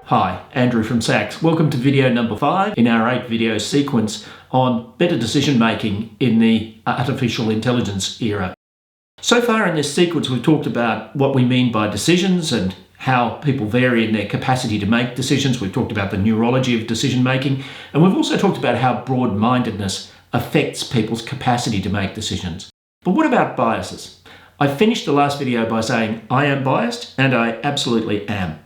Hi, Andrew from Sachs. Welcome to video number 5 in our 8-video sequence on better decision making in the artificial intelligence era. So far in this sequence we've talked about what we mean by decisions and how people vary in their capacity to make decisions. We've talked about the neurology of decision making, and we've also talked about how broad-mindedness affects people's capacity to make decisions. But what about biases? I finished the last video by saying I am biased, and I absolutely am.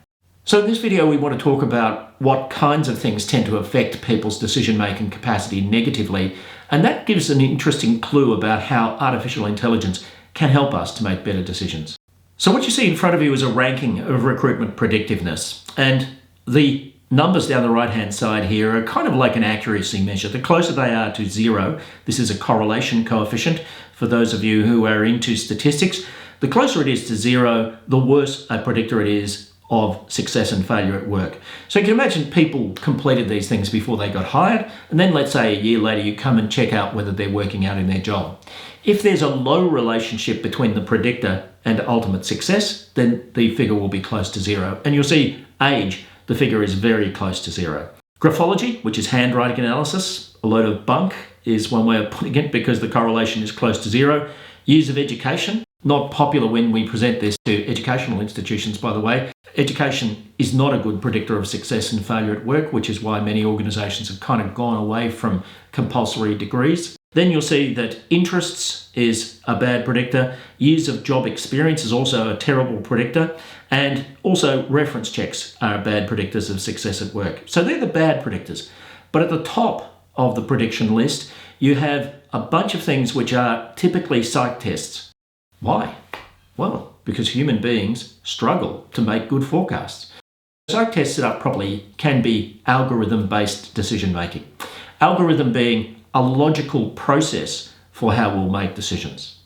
So in this video we want to talk about what kinds of things tend to affect people's decision-making capacity negatively, and that gives an interesting clue about how artificial intelligence can help us to make better decisions. So what you see in front of you is a ranking of recruitment predictiveness, and the numbers down the right-hand side here are kind of like an accuracy measure. The closer they are to 0, this is a correlation coefficient for those of you who are into statistics, the closer it is to 0, the worse a predictor it is of success and failure at work. So you can imagine people completed these things before they got hired, and then let's say a year later you come and check out whether they're working out in their job. If there's a low relationship between the predictor and ultimate success, then the figure will be close to 0. And you'll see age, the figure is very close to 0. Graphology, which is handwriting analysis, a load of bunk is one way of putting it because the correlation is close to 0. Years of education, not popular when we present this to educational institutions, by the way. Education is not a good predictor of success and failure at work, which is why many organisations have kind of gone away from compulsory degrees. Then you'll see that interests is a bad predictor. Years of job experience is also a terrible predictor. And also reference checks are bad predictors of success at work. So they're the bad predictors. But at the top of the prediction list, you have a bunch of things which are typically psych tests. Why? Well, because human beings struggle to make good forecasts. Psych tests set up properly can be algorithm-based decision making. Algorithm being a logical process for how we'll make decisions.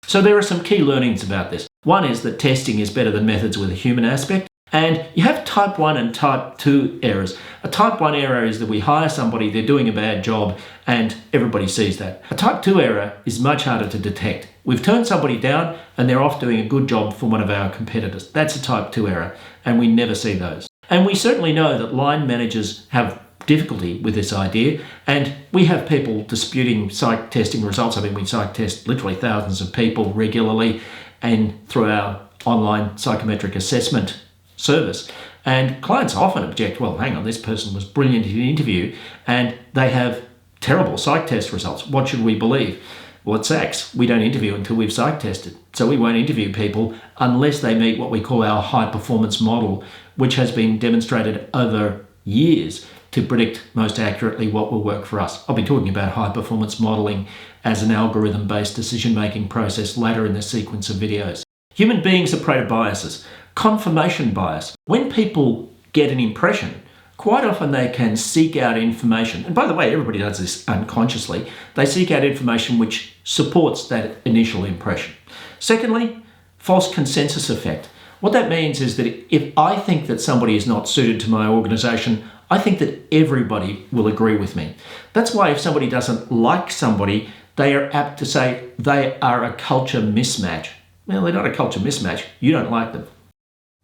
So there are some key learnings about this. One is that testing is better than methods with a human aspect. And you have type 1 and type 2 errors. A type 1 error is that we hire somebody, they're doing a bad job, and everybody sees that. A type 2 error is much harder to detect. We've turned somebody down and they're off doing a good job for one of our competitors. That's a type 2 error, and we never see those. And we certainly know that line managers have difficulty with this idea, and we have people disputing psych testing results. I mean, we psych test literally thousands of people regularly and through our online psychometric assessment service, and clients often object, well, hang on, this person was brilliant in the interview and they have terrible psych test results. What should we believe? Well, at Sachs, we don't interview until we've psych tested. So we won't interview people unless they meet what we call our high performance model, which has been demonstrated over years to predict most accurately what will work for us. I'll be talking about high performance modeling as an algorithm-based decision-making process later in this sequence of videos. Human beings are prey to biases. Confirmation bias. When people get an impression, quite often they can seek out information. And by the way, everybody does this unconsciously. They seek out information which supports that initial impression. Secondly, false consensus effect. What that means is that if I think that somebody is not suited to my organisation, I think that everybody will agree with me. That's why if somebody doesn't like somebody, they are apt to say they are a culture mismatch. Well, they're not a culture mismatch. You don't like them.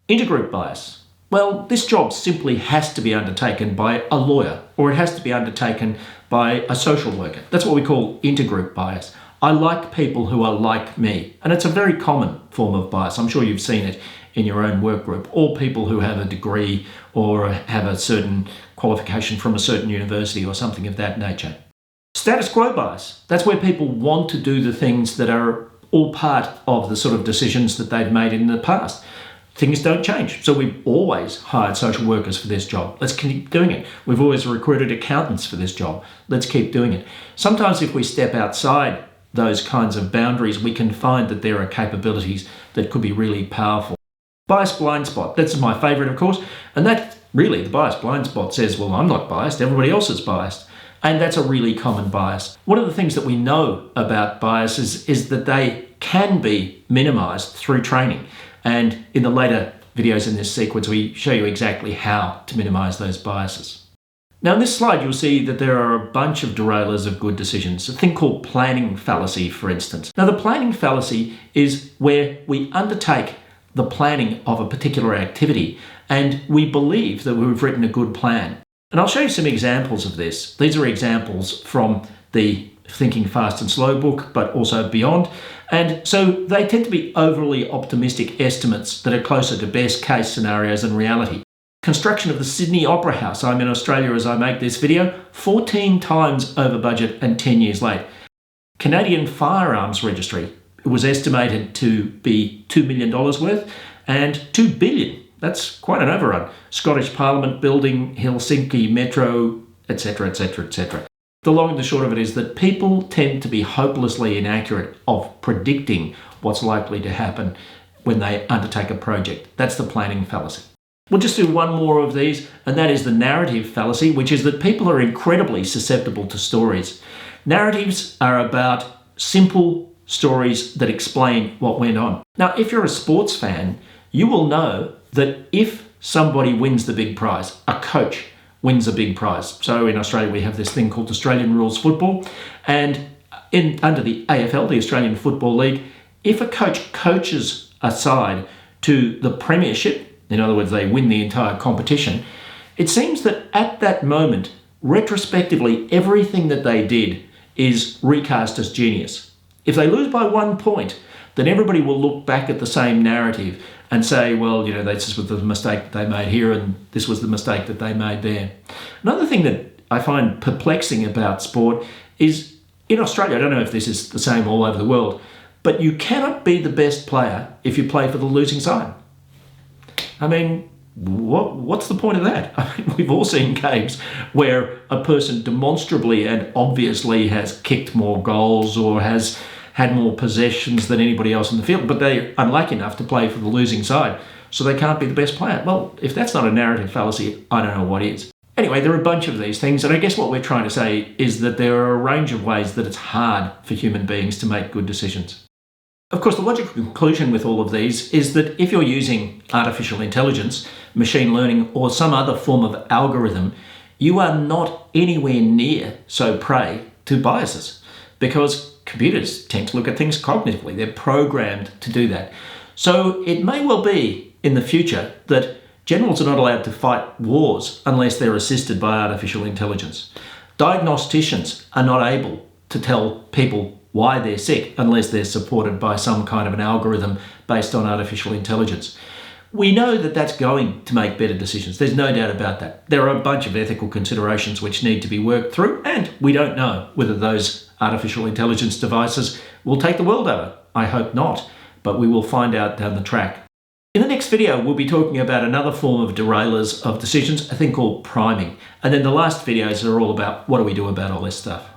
Intergroup bias. Well, this job simply has to be undertaken by a lawyer, or it has to be undertaken by a social worker. That's what we call intergroup bias. I like people who are like me. And it's a very common form of bias. I'm sure you've seen it in your own work group, or people who have a degree or have a certain qualification from a certain university or something of that nature. Status quo bias. That's where people want to do the things that are all part of the sort of decisions that they've made in the past. Things don't change. So we've always hired social workers for this job. Let's keep doing it. We've always recruited accountants for this job. Let's keep doing it. Sometimes if we step outside those kinds of boundaries, we can find that there are capabilities that could be really powerful. Bias blind spot. That's my favorite, of course. And that really, the bias blind spot says, well, I'm not biased. Everybody else is biased. And that's a really common bias. One of the things that we know about biases is that they can be minimized through training. And in the later videos in this sequence, we show you exactly how to minimize those biases. Now in this slide, you'll see that there are a bunch of derailers of good decisions. A thing called planning fallacy, for instance. Now the planning fallacy is where we undertake the planning of a particular activity and we believe that we've written a good plan. And I'll show you some examples of this. These are examples from the Thinking Fast and Slow book, but also beyond. And so they tend to be overly optimistic estimates that are closer to best case scenarios than reality. Construction of the Sydney Opera House, I'm in Australia as I make this video, 14 times over budget and 10 years late. Canadian Firearms Registry, it was estimated to be $2 million worth and $2 billion. That's quite an overrun. Scottish Parliament building, Helsinki Metro, etc., etc., etc. The long and the short of it is that people tend to be hopelessly inaccurate of predicting what's likely to happen when they undertake a project. That's the planning fallacy. We'll just do one more of these, and that is the narrative fallacy, which is that people are incredibly susceptible to stories. Narratives are about simple stories that explain what went on. Now, if you're a sports fan, you will know that if somebody wins the big prize, a coach wins a big prize. So in Australia, we have this thing called Australian Rules Football. And under the AFL, the Australian Football League, if a coach coaches a side to the premiership, in other words, they win the entire competition, it seems that at that moment, retrospectively, everything that they did is recast as genius. If they lose by 1 point, then everybody will look back at the same narrative and say, well, this was the mistake that they made here and this was the mistake that they made there. Another thing that I find perplexing about sport is, in Australia, I don't know if this is the same all over the world, but you cannot be the best player if you play for the losing side. I mean, what's the point of that? I mean, we've all seen games where a person demonstrably and obviously has kicked more goals or has had more possessions than anybody else in the field, but they're unlucky enough to play for the losing side, so they can't be the best player. Well, if that's not a narrative fallacy, I don't know what is. Anyway, there are a bunch of these things, and I guess what we're trying to say is that there are a range of ways that it's hard for human beings to make good decisions. Of course, the logical conclusion with all of these is that if you're using artificial intelligence, machine learning, or some other form of algorithm, you are not anywhere near so prey to biases, because computers tend to look at things cognitively. They're programmed to do that. So it may well be in the future that generals are not allowed to fight wars unless they're assisted by artificial intelligence. Diagnosticians are not able to tell people why they're sick unless they're supported by some kind of an algorithm based on artificial intelligence. We know that that's going to make better decisions. There's no doubt about that. There are a bunch of ethical considerations which need to be worked through, and we don't know whether those artificial intelligence devices will take the world over. I hope not, but we will find out down the track. In the next video, we'll be talking about another form of derailers of decisions, a thing called priming. And then the last videos are all about what do we do about all this stuff.